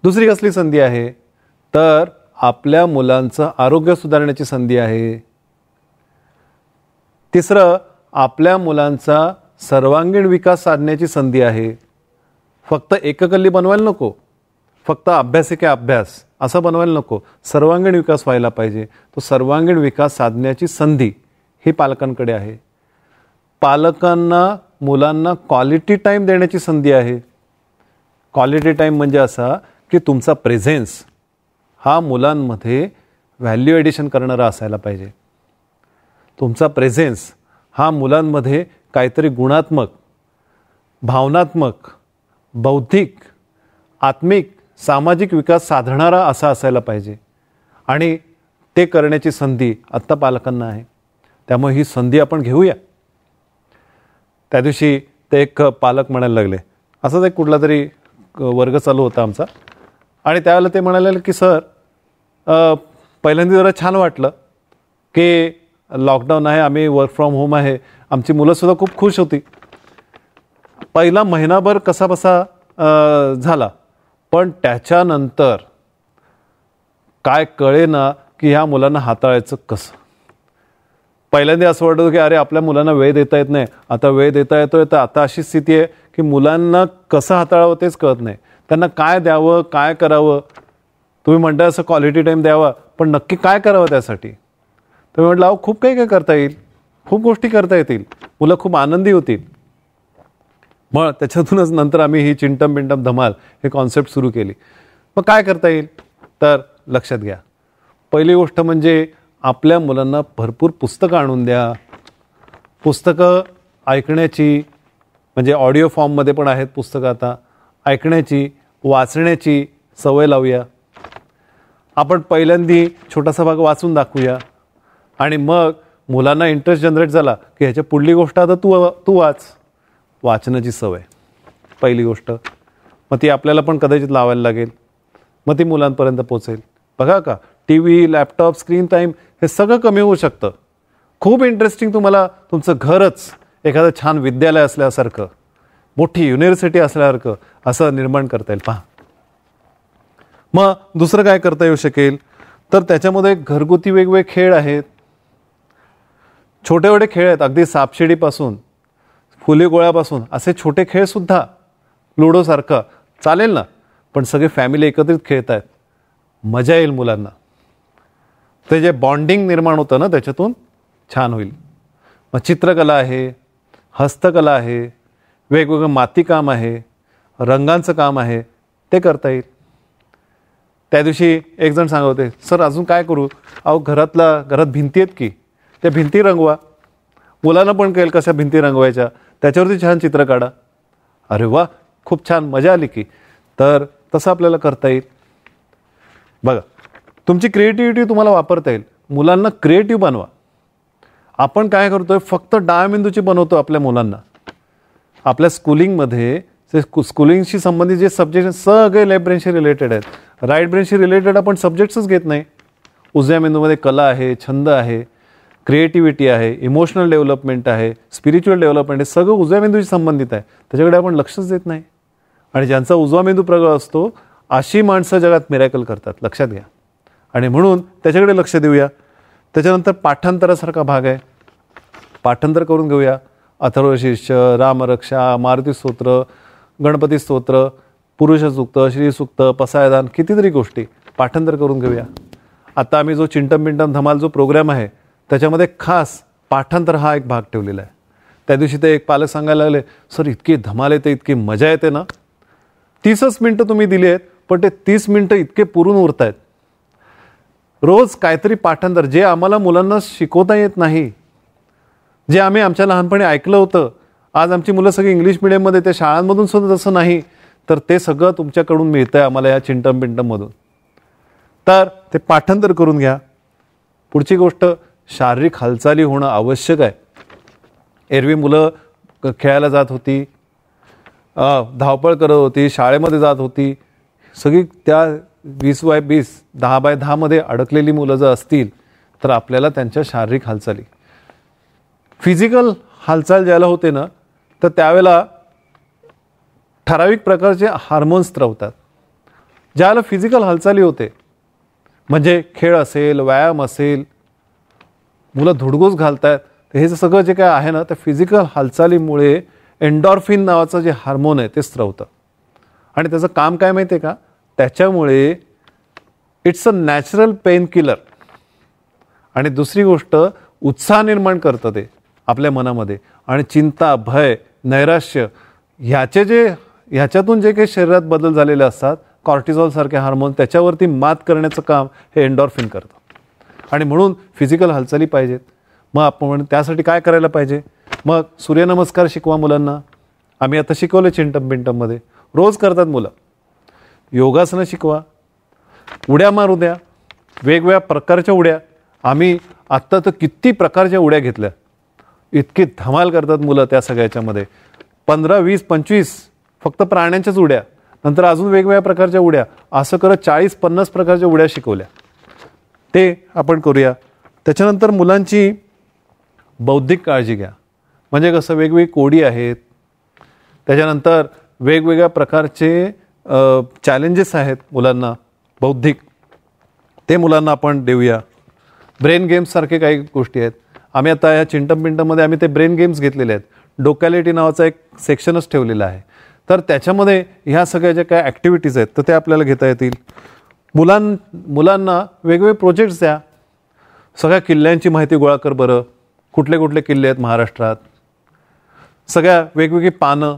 दुसरी कसली संधी आहे, तर आपल्या मुलांचं आरोग्य सुधारण्याची संधी आहे. तिसरं, आपल्या मुलांचा सर्वांगीण विकास साधण्याची संधी आहे. फक्त एककल्ली बनवायला नको, फक्त अभ्यासिके अभ्यास असं बनवायला नको, सर्वांगीण विकास व्हायला पाहिजे. तो सर्वांगीण विकास साधण्याची संधी ही पालकांकडे आहे. पालकांना मुलांना क्वालिटी टाईम देण्याची संधी आहे. क्वालिटी टाईम म्हणजे असा की तुमचा प्रेझेन्स हा मुलांमध्ये व्हॅल्यू ॲडिशन करणारा असायला पाहिजे. तुमचा प्रेझेन्स हा मुलांमध्ये काहीतरी गुणात्मक, भावनात्मक, बौद्धिक, आत्मिक, सामाजिक विकास साधणारा असा असायला पाहिजे. आणि ते करण्याची संधी आत्ता पालकांना आहे. त्यामुळे ही संधी आपण घेऊया. त्या दिवशी ते एक पालक म्हणायला लागले, असंच एक कुठला तरी वर्ग चालू होता आमचा, आणि त्यावेळेला ते म्हणाले की सर पहिल्यांदा जरा छान वाटलं की लॉकडाऊन आहे, आम्ही वर्क फ्रॉम होम आहे, आमची मुलंसुद्धा खूप खुश होती. पहिला महिनाभर कसाबसा झाला, पण त्याच्यानंतर काय कळेना की ह्या मुलांना हाताळायचं कसं. पहिल्यांदा असं वाटतं की अरे आपल्या मुलांना वेळ देता येत नाही, आता वेळ देता येतोय. तर आता अशी स्थिती आहे की मुलांना कसं हाताळावं तेच कळत नाही. त्यांना काय द्यावं, काय करावं. तुम्ही म्हणता असं क्वालिटी टाईम द्यावा, पण नक्की काय करावं त्यासाठी. तर मी म्हटलं अहो खूप काही काय करता येईल, खूप गोष्टी करता येतील, मुलं खूप आनंदी होतील. मग त्याच्यातूनच नंतर आम्ही ही चिंटम पिंटम धमाल हे कॉन्सेप्ट सुरू केली. मग काय करता येईल तर लक्षात घ्या, पहिली गोष्ट म्हणजे आपल्या मुलांना भरपूर पुस्तकं आणून द्या. पुस्तकं ऐकण्याची, म्हणजे ऑडिओ फॉर्ममध्ये पण आहेत पुस्तकं आता, ऐकण्याची, वाचण्याची सवय लावूया. आपण पहिल्यांदा छोटासा भाग वाचून दाखवूया आणि मग मुलांना इंटरेस्ट जनरेट झाला की ह्याच्या पुढली गोष्ट आता तू वाच. वाचनाची सवय पहिली गोष्ट. मग ती आपल्याला पण कदाचित लावायला लागेल, मग ती मुलांपर्यंत पोचेल. बघा का, T V, laptop, screen time हे सगळं कमी होऊ शकतं. खूप इंटरेस्टिंग तुम्हाला तुमचं घरच एखादं छान विद्यालय असल्यासारखं, मोठी युनिव्हर्सिटी असल्यासारखं असं निर्माण करता येईल. पहा, मग दुसरं काय करता येऊ शकेल तर त्याच्यामध्ये घरगुती वेगवेगळे खेळ आहेत, छोटे छोटे खेळ आहेत, अगदी सापशिडीपासून फुले गोळ्यापासून असे छोटे खेळसुद्धा, लुडोसारखं चालेल ना, पण सगळे फॅमिली एकत्रित खेळत आहेत, मजा येईल मुलांना. ते जे बॉन्डिंग निर्माण होतं ना त्याच्यातून छान होईल. मग चित्रकला आहे, हस्तकला आहे, वेगवेगळं मातीकाम आहे, रंगांचं काम आहे, ते करता येईल. त्या दिवशी एक जण सांगत होते, सर अजून काय करू. अहो घरात भिंती आहेत की, त्या भिंती रंगवा. मुलांना पण कळेल कशा भिंती रंगवायच्या, त्याच्यावरती छान चित्र काढा. अरे वा, खूप छान, मजा आली की. तर तसं आपल्याला करता येईल. बघा, तुमची क्रिएटिव्हिटी तुम्हाला वापरता येईल. मुलांना क्रिएटिव्ह बनवा. आपण काय करतोय, फक्त डाळमेंदूची बनवतो आपल्या मुलांना. आपल्या स्कूलिंगमध्ये स्कूलिंगशी संबंधित जे सब्जेक्ट आहेत सगळे लेफ्ट ब्रेनशी रिलेटेड आहेत. राईट ब्रेनशी रिलेटेड आपण सब्जेक्ट्सच घेत नाही. उजव्या मेंदूमध्ये कला आहे, छंद आहे, क्रिएटिव्हिटी आहे, इमोशनल डेव्हलपमेंट आहे, स्पिरिच्युअल डेव्हलपमेंट आहे, सगळं उजव्या मेंदूशी संबंधित आहे. त्याच्याकडे आपण लक्षच देत नाही. आणि ज्यांचा उजवा मेंदू प्रगळ असतो अशी माणसं जगात मिरॅकल करतात, लक्षात घ्या. आणि म्हणून त्याच्याकडे लक्ष देऊया. त्याच्यानंतर पाठांतरासारखा भाग आहे, पाठांतर करून घेऊया. अथर्वशीर्ष, रामरक्षा, मारुती स्तोत्र, गणपती स्तोत्र, पुरुष सूक्त, श्री सूक्त, पसायदान, कितीतरी गोष्टी पाठांतर करून घेऊया. आता आम्ही जो चिंटम पिंटम धमाल जो प्रोग्राम आहे त्याच्यामध्ये खास पाठांतर हा एक भाग ठेवलेला आहे. त्या दिवशी ते एक पालक सांगायला लागले, सर इतकी धमाल येते, इतकी मजा येते ना. 30च मिनटं तुम्ही दिली आहेत, पण ते 30 मिनटं इतके पुरून उरत आहेत. रोज काहीतरी पाठांतर, जे आम्हाला मुलांना शिकवता येत नाही, जे आम्ही आमच्या लहानपणी ऐकलं होतं, आज आमची मुलं सगळी इंग्लिश मिडियममध्ये, त्या शाळांमधून सुद्धा तसं नाही, तर ते सगळं तुमच्याकडून मिळतंय आम्हाला या चिंटम पिंटममधून. तर ते पाठांतर करून घ्या. पुढची गोष्ट, शारीरिक हालचाली होणं आवश्यक आहे. एरवी मुलं खेळायला जात होती, धावपळ करत होती, शाळेमध्ये जात होती, सगळी त्या 20x20, 10x10 मध्ये अडकलेली मुलं जर असतील तर आपल्याला त्यांच्या शारीरिक हालचाली, फिजिकल हालचाल ज्याला होते ना, तर त्यावेळेला ठराविक प्रकारचे हार्मोन्स स्त्रवतात. ज्याला फिजिकल हालचाली होते, म्हणजे खेळ असेल, व्यायाम असेल, मुलं धुडगूस घालतात, हे सगळं जे काय आहे ना, त्या फिजिकल हालचालीमुळे एन्डॉर्फिन नावाचं जे हार्मोन आहे ते स्त्रवतं. आणि त्याचं काम काय माहिती आहे का, त्याच्यामुळे it's a natural pain killer. आणि दुसरी गोष्ट, उत्साह निर्माण करतं ते आपल्या मनामध्ये. आणि चिंता, भय, नैराश्य ह्याच्यातून जे काही शरीरात बदल झालेले असतात, कॉर्टिझॉल सारखे हार्मोन, त्याच्यावरती मात करण्याचं काम हे एन्डॉर्फिन करतं. आणि म्हणून फिजिकल हालचाली पाहिजेत. मग आपण त्यासाठी काय करायला पाहिजे, मग सूर्यनमस्कार शिकवा मुलांना. आम्ही आता शिकवलं चिंटम पिंटममध्ये, रोज करतात मुलं. योगासनं शिकवा, उड्या मारू द्या, वेगवेगळ्या प्रकारच्या उड्या. आम्ही आत्ता तर किती प्रकारच्या उड्या घेतल्या, इतकी धमाल करतात मुलं त्या सगळ्याच्यामध्ये. 15, 20, 25 फक्त प्राण्यांच्याच उड्या, नंतर अजून वेगवेगळ्या प्रकारच्या उड्या, असं करत 40-50 प्रकारच्या उड्या शिकवल्या. ते आपण करूया. त्याच्यानंतर मुलांची बौद्धिक काळजी घ्या. म्हणजे कसं, वेगवेगळी कोडी आहेत, त्याच्यानंतर वेगवेगळ्या प्रकारचे चॅलेंजेस आहेत मुलांना बौद्धिक, ते मुलांना आपण देऊया. ब्रेन गेम्ससारखे काही गोष्टी आहेत. आम्ही आता या चिंटम पिंटममध्ये आम्ही ते ब्रेन गेम्स घेतलेले आहेत. डोकॅलिटी नावाचा एक सेक्शनच ठेवलेला आहे. तर त्याच्यामध्ये ह्या सगळ्या ज्या काय ॲक्टिव्हिटीज आहेत तर ते आपल्याला घेता येतील. मुलांना वेगवेगळे प्रोजेक्ट्स द्या. सगळ्या किल्ल्यांची माहिती गोळा कर बरं. कुठले कुठले किल्ले आहेत महाराष्ट्रात, सगळ्या वेगवेगळी पानं,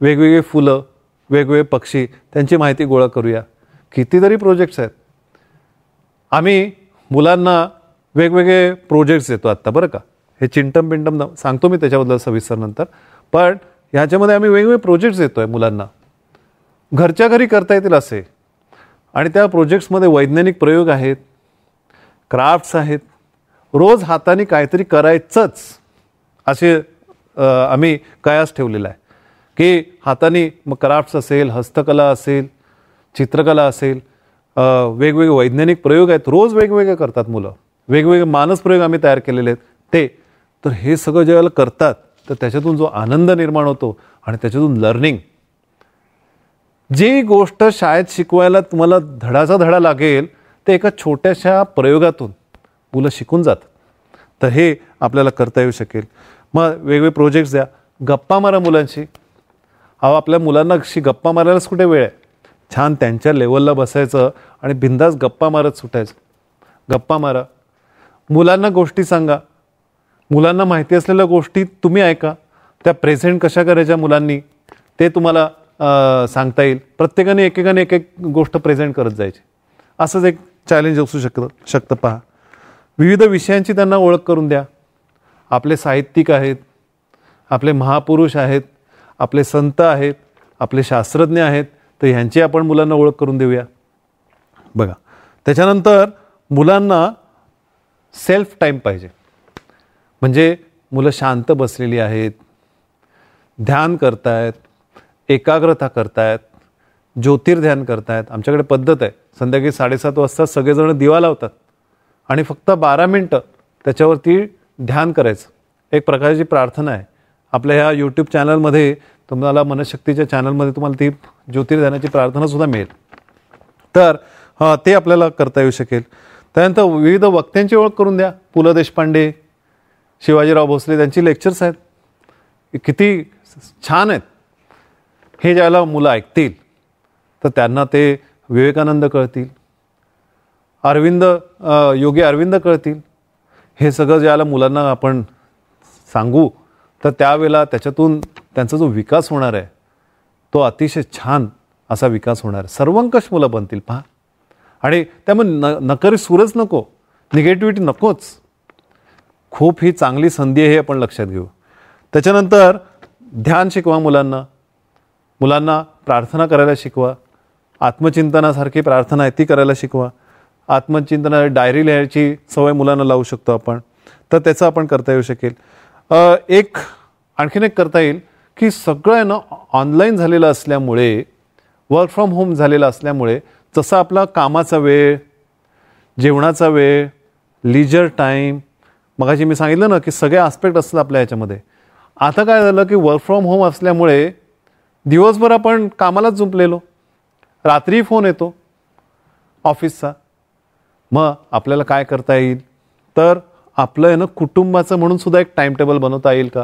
वेगवेगळी फुलं, वेगवेगळे पक्षी, त्यांची माहिती गोळा करूया. कितीतरी प्रोजेक्ट्स आहेत. आम्ही मुलांना वेगवेगळे प्रोजेक्ट्स देतो आत्ता बरं का. हे चिंटम पिंटम सांगतो मी त्याच्याबद्दल सविस्तर नंतर. पण ह्याच्यामध्ये आम्ही वेगवेगळे प्रोजेक्ट्स देतो आहे मुलांना, घरच्या घरी करता येतील असे. आणि त्या प्रोजेक्ट्समध्ये वैज्ञानिक प्रयोग आहेत, क्राफ्ट्स आहेत. रोज हाताने काहीतरी करायचंच असे आम्ही कयास ठेवलेला आहे की हाताने मग क्राफ्ट्स असेल, हस्तकला असेल, चित्रकला असेल, वेगवेगळे वैज्ञानिक प्रयोग आहेत. रोज वेगवेगळे करतात मुलं. वेगवेगळे मानस प्रयोग आम्ही तयार केलेले आहेत ते. तर हे सगळं ज्यावेळेला करतात तर त्याच्यातून जो आनंद निर्माण होतो आणि त्याच्यातून लर्निंग, जी गोष्ट शाळेत शिकवायला तुम्हाला धडाचा धडा लागेल ते एका छोट्याशा प्रयोगातून मुलं शिकून जातात. तर हे आपल्याला करता येऊ शकेल. मग वेगवेगळे प्रोजेक्ट्स द्या. गप्पा मारा मुलांशी. आपल्या मुलांना अशी गप्पा मारायलाच कुठे वेळ आहे. छान त्यांच्या लेवलला बसायचं आणि बिंदास गप्पा मारत सुटायचं. गप्पा मारा. मुलांना गोष्टी सांगा. मुलांना माहिती असलेल्या गोष्टी तुम्ही ऐका. त्या प्रेझेंट कशा करायच्या मुलांनी ते तुम्हाला सांगता येईल. प्रत्येकाने एकेकाने एक एक गोष्ट प्रेझेंट करत जायची. असंच एक चॅलेंज असू शकतं पहा. विविध विषयांची त्यांना ओळख करून द्या. आपले साहित्यिक आहेत, आपले महापुरुष आहेत, आपले संत आहेत, आपले शास्त्रज्ञ आहेत. तर ह्यांची आपण मुलांना ओळख करून देऊया. बघा, त्याच्यानंतर मुलांना सेल्फ टाईम पाहिजे. म्हणजे मुलं शांत बसलेली आहेत, ध्यान करतायत, एकाग्रता करतायत, ज्योतिर्ध्यान करतायत. आमच्याकडे पद्धत आहे, संध्याकाळी 7:30 वाजता सगळेजण दिवा लावतात आणि फक्त 12 मिनटं त्याच्यावरती ध्यान करायचं. एक प्रकारची प्रार्थना आहे. आपल्या ह्या यूट्यूब चॅनलमध्ये तुम्हाला, मनशक्तीच्या चॅनलमध्ये तुम्हाला ती ज्योतिर्ध्यानाची प्रार्थनासुद्धा मिळेल. तर ते आपल्याला करता येऊ शकेल. त्यानंतर विविध वक्त्यांची ओळख करून द्या. पु ल देशपांडे, शिवाजीराव भोसले, त्यांची लेक्चर्स आहेत, किती छान आहेत. हे ज्याला मुलं ऐकतील तर त्यांना ते विवेकानंद कळतील, योगी अरविंद कळतील. हे सगळं ज्याला मुलांना आपण सांगू तर त्यावेळेला त्याच्यातून त्यांचा जो विकास होणार आहे तो अतिशय छान असा विकास होणार आहे. सर्वंकष मुलं बनतील पहा. आणि त्यामुळे नकरी सूरच नको, निगेटिव्हिटी नकोच. खूप ही चांगली संधी आहे हे आपण लक्षात घेऊ. त्याच्यानंतर ध्यान शिकवा मुलांना. मुलांना प्रार्थना करायला शिकवा. आत्मचिंतनासारखी प्रार्थना आहे ती करायला शिकवा. आत्मचिंतना डायरी लिहायची सवय मुलांना लावू शकतो आपण. तर त्याचं आपण करता येऊ शकेल. आणखीन एक करता येईल की सगळं आहे ना ऑनलाईन झालेलं असल्यामुळे, वर्क फ्रॉम होम झालेलं असल्यामुळे, जसा आपला कामाचा वेळ, जेवणाचा वेळ, लिजर टाईम, मगाशी मी सांगितलं ना की सगळे आस्पेक्ट असतात आपल्या ह्याच्यामध्ये. आता काय झालं की वर्क फ्रॉम होम असल्यामुळे दिवसभर आपण कामालाच जुंपलेलो, रात्री फोन येतो ऑफिसचा. मग आपल्याला काय करता येईल तर आपलं आहे ना कुटुंबाचं म्हणून सुद्धा एक टाइम टेबल बनवता येईल का,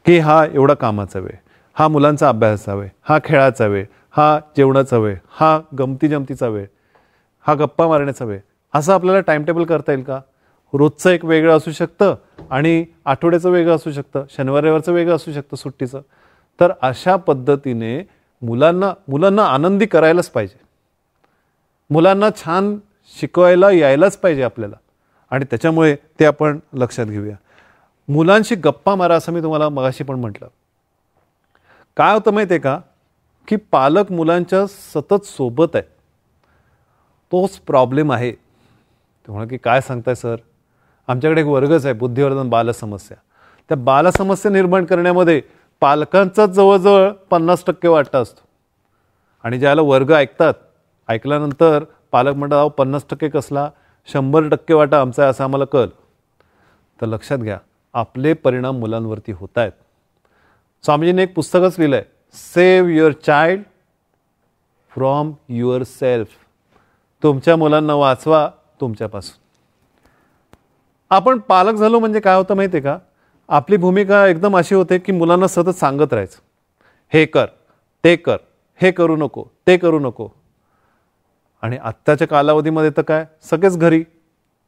की हा एवढा कामाचा वेळ, हा मुलांचा अभ्यासाचा वेळ, हा खेळाचा वेळ, हा जेवणाचा वेळ, हा गमती जमतीचा वेळ, हा गप्पा मारण्याचा वेळ, असं आपल्याला टाइम टेबल करता येईल का. रोजचं एक वेगळं असू शकतं आणि आठवड्याचं वेगळं असू शकतं, शनिवार रविवारचं वेगळं असू शकतं सुट्टीचं. तर अशा पद्धतीने मुलांना आनंदी करायलाच पाहिजे. मुलांना छान शिकवायला यायलाच पाहिजे आपल्याला. आणि त्याच्यामुळे ते आपण लक्षात घेऊया. मुलांशी गप्पा मारा असं मी तुम्हाला मगाशी पण म्हटलं. काय होतं माहिती आहे का की पालक मुलांच्या सतत सोबत आहे, तोच प्रॉब्लेम आहे. ते म्हणा की काय सांगताय सर, आमच्याकडे एक वर्गच आहे बुद्धिवर्धन बालसमस्या. त्या बालसमस्या निर्माण करण्यामध्ये पालकांचाच जवळजवळ 50% वाटा असतो. आणि ज्याला वर्ग ऐकतात, ऐकल्यानंतर पालक म्हणतात अहो 50% कसला, 100% वाटा आमचा आहे असं आम्हाला कळलं. तर लक्षात घ्या, आपले परिणाम मुलांवरती होत आहेत. स्वामीजींनी एक पुस्तकच लिहिलं आहे, save your child from your self. तुमच्या मुलांना वाचवा तुमच्यापासून. आपण पालक झालो म्हणजे काय होतं माहिती आहे का, आपली भूमिका एकदम अशी होते की मुलांना सतत सांगत राहायचं, हे कर, ते कर, हे करू नको, ते करू नको. आणि आत्ताच्या कालावधीमध्ये तर काय, सगळेच घरी,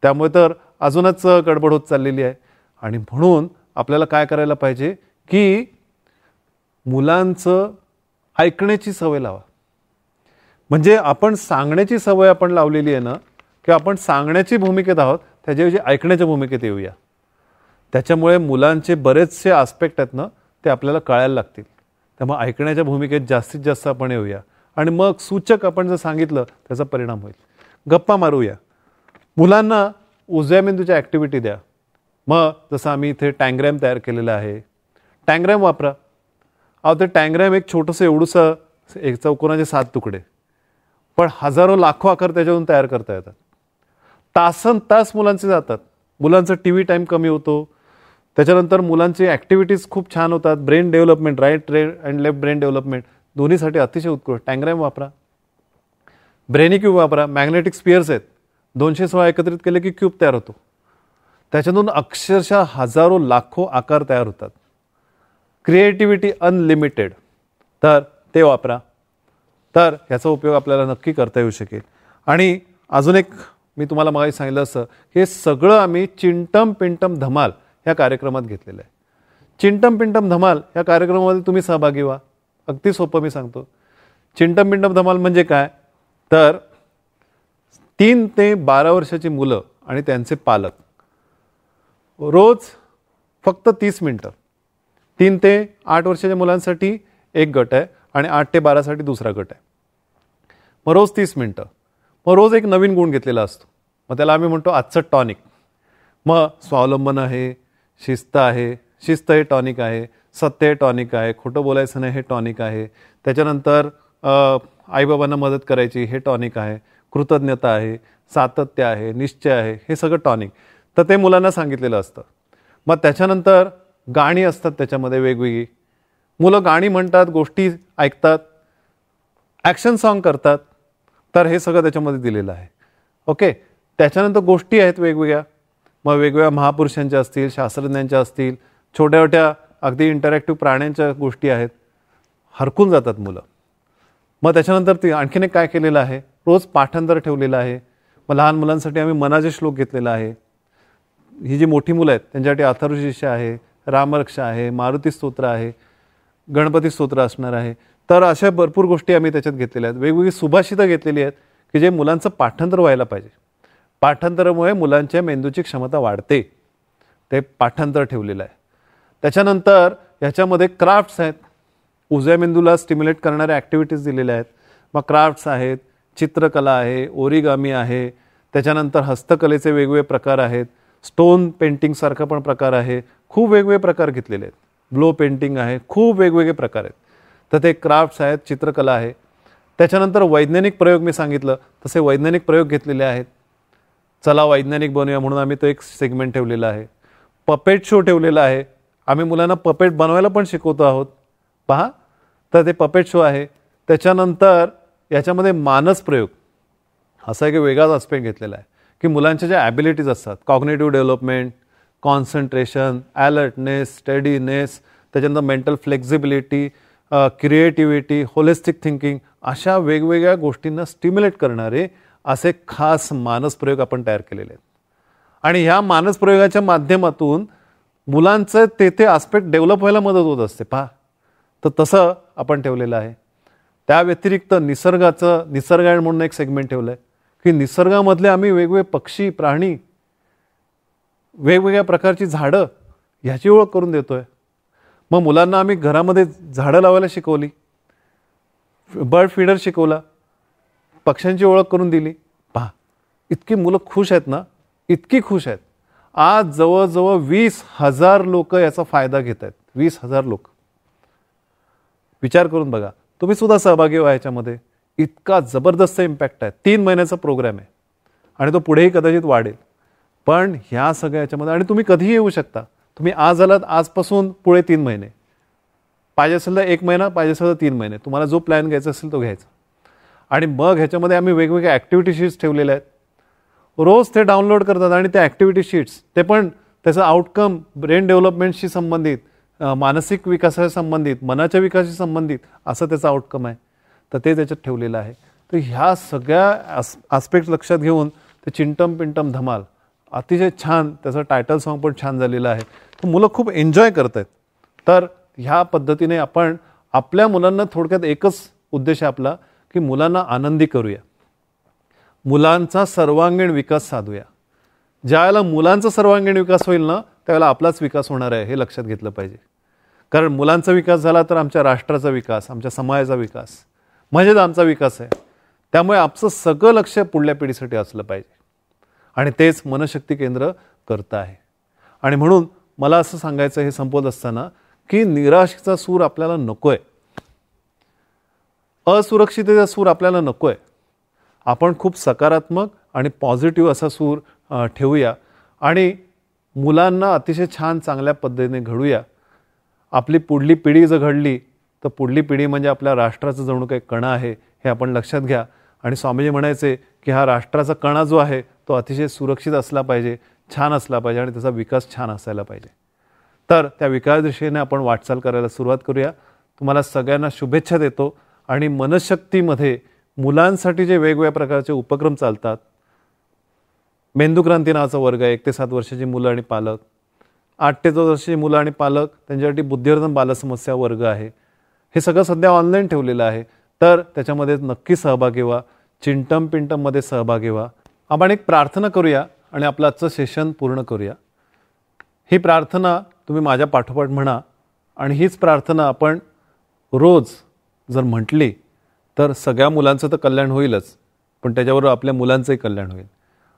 त्यामुळे तर अजूनच गडबड होत चाललेली आहे. आणि म्हणून आपल्याला काय करायला पाहिजे की मुलांचं ऐकण्याची सवय लावा. म्हणजे आपण सांगण्याची सवय आपण लावलेली आहे ना, की आपण सांगण्याची भूमिकेत आहोत, त्याच्याऐवजी ऐकण्याच्या भूमिकेत येऊया. त्याच्यामुळे मुलांचे बरेचसे आस्पेक्ट आहेत ना, ते आपल्याला कळायला लागतील. त्यामुळे ऐकण्याच्या भूमिकेत जास्तीत जास्त आपण येऊया. आणि मग सूचक आपण जर सांगितलं त्याचा परिणाम होईल. गप्पा मारूया. मुलांना उजव्या मेंदूच्या ॲक्टिव्हिटी द्या. मग जसं आम्ही इथे टँग्रॅम तयार केलेलं आहे, टँग्रॅम वापरा. अहो ते टँग्रॅम एक छोटंसं एवढंसं, एक चौकोनाचे 7 तुकडे, पण हजारो लाखो आकार त्याच्यातून तयार करता येतात. तासन तास मुलांचे जातात. मुलांचा TV टाईम कमी होतो. त्याच्यानंतर मुलांची ॲक्टिव्हिटीज खूप छान होतात. Brain development, right and left brain development दोन्हीसाठी अतिशय उत्कृष्ट. टँग्रॅम वापरा. ब्रेनी क्यूब वापरा. मॅग्नेटिक स्पिअर्स आहेत, 216 एकत्रित केले की क्यूब तयार होतो. त्याच्यातून अक्षरशः हजारो लाखो आकार तयार होतात. क्रिएटिव्हिटी अनलिमिटेड, तर ते वापरा. तर याचा उपयोग आपल्याला नक्की करता येऊ शकेल. आणि अजून एक मी तुम्हाला मागे सांगितलं असं, हे सगळं आम्ही चिंटम पिंटम धमाल या कार्यक्रमात घेतलेलं आहे. चिंटम पिंटम धमाल या कार्यक्रमामध्ये तुम्ही सहभागी व्हा. अगदी सोपं मी सांगतो. चिंटम पिंटम धमाल म्हणजे काय, तर 3 ते 12 वर्षाची मुलं आणि त्यांचे पालक रोज फक्त 30 मिनिटं, 3 ते 8 वर्षाच्या मुलांसाठी एक गट आहे आणि 8 ते 12 साठी दुसरा गट आहे. मग रोज 30 मिनिटं. मग रोज एक नवीन गुण घेतलेला असतो. मग त्याला आम्ही म्हणतो आजचं टॉनिक. मग स्वावलंबन आहे, शिस्त आहे, शिस्त हे टॉनिक आहे, सत्य हे टॉनिक आहे, खोटं बोलायचं नाही हे टॉनिक आहे, त्याच्यानंतर आईबाबांना मदत करायची हे टॉनिक आहे, कृतज्ञता आहे, सातत्य आहे, निश्चय आहे, हे सगळं टॉनिक. तर ते मुलांना सांगितलेलं असतं. मग त्याच्यानंतर गाणी असतात त्याच्यामध्ये वेगवेगळी. मुलं गाणी म्हणतात, गोष्टी ऐकतात, ॲक्शन सॉन्ग करतात. तर हे सगळं त्याच्यामध्ये दिलेलं आहे. ओके. त्याच्यानंतर गोष्टी आहेत वेगवेगळ्या. मग वेगवेगळ्या महापुरुषांच्या असतील, शास्त्रज्ञांच्या असतील, छोट्या छोट्या अगदी इंटरॅक्टिव्ह प्राण्यांच्या गोष्टी आहेत. हरकून जातात मुलं. मग त्याच्यानंतर ती आणखीन एक काय केलेलं आहे, रोज पाठांतर ठेवलेलं आहे. मग लहान मुलांसाठी आम्ही मनाचे श्लोक घेतलेला आहे. ही जी मोठी मुलं आहेत त्यांच्यासाठी अथर्वशीर्ष आहे, रामरक्षा आहे, मारुती स्तोत्र आहे, गणपती स्तोत्र असणार आहे. तर अशा भरपूर गोष्टी आम्ही त्याच्यात घेतलेल्या आहेत. वेगवेगळी सुभाषितं घेतलेली आहेत की जे मुलांचं पाठांतर व्हायला पाहिजे. पाठांतरामुळे मुलांच्या मेंदूची क्षमता वाढते. ते पाठांतर ठेवलेलं आहे. त्याच्यानंतर याच्यामध्ये क्राफ्ट्स आहेत. उजव्या मेंदूला स्टिम्युलेट करणाऱ्या ॲक्टिव्हिटीज दिलेल्या आहेत. मग क्राफ्ट्स आहेत, चित्रकला आहे, ओरिगामी आहे, त्याच्यानंतर हस्तकलेचे वेगवेगळे प्रकार आहेत, स्टोन पेंटिंगसारखा पण प्रकार आहे. खूप वेगवेगळे प्रकार घेतलेले आहेत. ब्लो पेंटिंग आहे, खूप वेगवेगळे प्रकार आहेत. तर ते क्राफ्ट्स आहेत, चित्रकला आहे. त्याच्यानंतर वैज्ञानिक प्रयोग मी सांगितलं तसे वैज्ञानिक प्रयोग घेतलेले आहेत. चला वैज्ञानिक बनवूया म्हणून आम्ही तो एक सेगमेंट ठेवलेला आहे. पपेट शो ठेवलेला आहे. आम्ही मुलांना पपेट बनवायला पण शिकवतो आहोत. पहा, तर ते पपेट शो आहे. त्याच्यानंतर याच्यामध्ये मानस प्रयोग असा एक वेगळाच आस्पेक्ट घेतलेला आहे की मुलांच्या ज्या ॲबिलिटीज असतात, कॉग्नेटिव्ह डेव्हलपमेंट, कॉन्सन्ट्रेशन, ॲलर्टनेस, स्टडीनेस, त्याच्यानंतर mental flexibility, creativity, holistic thinking, अशा वेगवेगळ्या गोष्टींना स्टिम्युलेट करणारे असे खास मानस प्रयोग आपण तयार केलेले आहेत. आणि ह्या मानस प्रयोगाच्या माध्यमातून मुलांचं ते आस्पेक्ट डेव्हलप व्हायला मदत होत असते. पहा, तर तसं आपण ठेवलेलं आहे. त्या व्यतिरिक्त निसर्गायण म्हणून एक सेगमेंट ठेवलं आहे की निसर्गामधले आम्ही वेगवेगळे पक्षी, प्राणी, वेगवेगळ्या प्रकारची झाडं ह्याची ओळख करून देतोय. मग मुलांना आम्ही घरामध्ये झाडं लावायला शिकवली, बर्ड फीडर शिकवला, पक्ष्यांची ओळख करून दिली. पहा, इतकी मुलं खुश आहेत ना, इतकी खुश आहेत. आज जवळजवळ 20,000 लोक याचा फायदा घेत आहेत. 20,000 लोक. विचार करून बघा, तुम्ही सुद्धा सहभागी व्हा याच्यामध्ये. इतका जबरदस्त इम्पॅक्ट आहे. 3 महिन्याचा प्रोग्राम आहे आणि तो पुढेही कदाचित वाढेल. पण ह्या सगळ्या याच्यामध्ये आणि तुम्ही कधीही येऊ शकता. तुम्ही आज आलात, आजपासून पुढे 3 महिने, पाहिजे असेल तर 1 महिना, पाहिजे असेल तर 3 महिने, तुम्हाला जो प्लॅन घ्यायचा असेल तो घ्यायचा. आणि मग ह्याच्यामध्ये आम्ही वेगवेगळ्या ॲक्टिव्हिटी शीट्स ठेवलेल्या आहेत. रोज ते डाउनलोड करतात आणि त्या ॲक्टिव्हिटी शीट्स ते पण त्याचं आउटकम ब्रेन डेव्हलपमेंटशी संबंधित, मानसिक विकासाशी संबंधित, मनाच्या विकासाशी संबंधित असं त्याचं आउटकम आहे. तर ते त्याच्यात ठेवलेलं आहे. तर ह्या सगळ्या आस्पेक्ट लक्षात घेऊन ते चिंटम पिंटम धमाल अतिशय छान, त्याचं टायटल सॉन्ग पण छान झालेलं आहे. तर मुलं खूप एन्जॉय करत आहेत. तर ह्या पद्धतीने आपण आपल्या मुलांना, थोडक्यात एकच उद्देश आहे आपला, की मुलांना आनंदी करूया, मुलांचा सर्वांगीण विकास साधूया. ज्यावेळेला मुलांचा सर्वांगीण विकास होईल ना, त्यावेळेला आपलाच विकास होणार आहे हे लक्षात घेतलं पाहिजे. कारण मुलांचा विकास झाला तर आमच्या राष्ट्राचा विकास, आमच्या समाजाचा विकास म्हणजेच आमचा विकास आहे. त्यामुळे आमचं सगळं लक्ष पुढल्या पिढीसाठी असलं पाहिजे आणि तेच मनशक्ती केंद्र करतं आहे. आणि म्हणून मला असं सांगायचं हे संपवत असताना की निराशेचा सूर आपल्याला नको आहे, असुरक्षिततेचा सूर आपल्याला नको आहे. आपण खूप सकारात्मक आणि पॉझिटिव्ह असा सूर ठेवूया आणि मुलांना अतिशय छान चांगल्या पद्धतीने घडूया. आपली पुढली पिढी जर घडली तर पुढली पिढी म्हणजे आपल्या राष्ट्राचं जणू काही कणा आहे हे आपण लक्षात घ्या. आणि स्वामीजी म्हणायचे की हा राष्ट्राचा कणा जो आहे तो अतिशय सुरक्षित असला पाहिजे, छान असला पाहिजे आणि त्याचा विकास छान असायला पाहिजे. तर त्या विकास दिशेने आपण वाटचाल करायला सुरुवात करूया. तुम्हाला सगळ्यांना शुभेच्छा देतो. आणि मनशक्तीमध्ये मुलांसाठी जे वेगवेगळ्या प्रकारचे उपक्रम चालतात, मेंदूक्रांती नावाचा वर्ग आहे, 1 ते 7 वर्षाची मुलं आणि पालक, 8 ते 14 वर्षाची मुलं आणि पालक, त्यांच्यासाठी बुद्धिवर्धन बालसमस्या वर्ग आहे. हे सगळं सध्या ऑनलाईन ठेवलेलं आहे. तर त्याच्यामध्ये नक्की सहभागी व्हा, चिंटम पिंटममध्ये सहभागी व्हा. आपण एक प्रार्थना करूया आणि आपलं आजचं सेशन पूर्ण करूया. ही प्रार्थना तुम्ही माझ्या पाठोपाठ म्हणा आणि हीच प्रार्थना आपण रोज जर म्हटली तर सगळ्या मुलांचं तर कल्याण होईलच, पण त्याच्याबरोबर आपल्या मुलांचंही कल्याण होईल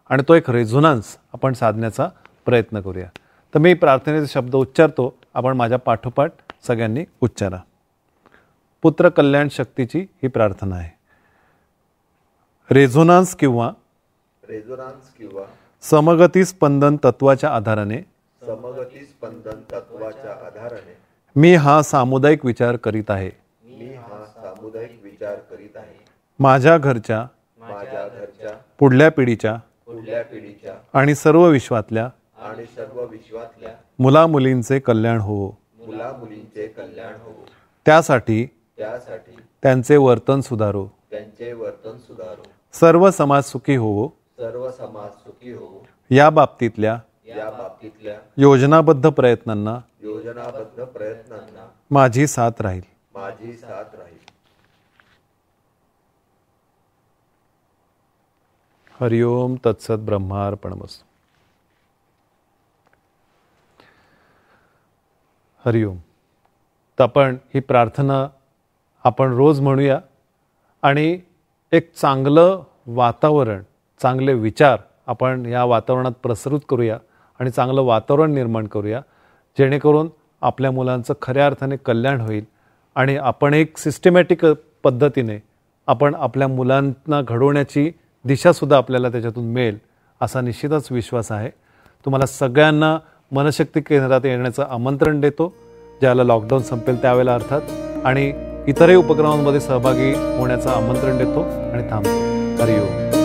आणि तो एक रेझोनान्स आपण साधण्याचा प्रयत्न करूया. तर मी प्रार्थनेचे शब्द उच्चारतो, आपण माझ्या पाठोपाठ सगळ्यांनी उच्चारा. पुत्र कल्याण शक्तीची ही प्रार्थना आहे. रेझोनान्स किंवा समगती स्पंदन तत्वाच्या आधाराने मी हा सामुदायिक विचार करीत आहे. माझ्या घरच्या, पुढल्या पिढीच्या आणि सर्व विश्वातल्या मुला मुलींचे कल्याण हो. त्यासाठी त्यांचे वर्तन सुधारो. सर्व समाज सुखी हो. या बाबतीतल्या योजनाबद्ध प्रयत्नांना माझी साथ राहील. हरिओम तत्सत ब्रह्मार्पणमस्तु. हरिओम. तर आपण ही प्रार्थना आपण रोज म्हणूया आणि एक चांगलं वातावरण, चांगले विचार आपण या वातावरणात प्रसरित करूया आणि चांगलं वातावरण निर्माण करूया, जेणेकरून आपल्या मुलांचं खऱ्या अर्थाने कल्याण होईल आणि आपण एक सिस्टमॅटिक पद्धतीने आपण आपल्या मुलांना घडवण्याची दिशासुद्धा आपल्याला त्याच्यातून मिळेल असा निश्चितच विश्वास आहे. तुम्हाला सगळ्यांना मनशक्ती केंद्रात येण्याचं आमंत्रण देतो, ज्याला लॉकडाऊन संपेल त्यावेळेला अर्थात, आणि इतरही उपक्रमांमध्ये सहभागी होण्याचं आमंत्रण देतो आणि थांबतो. हरिओम.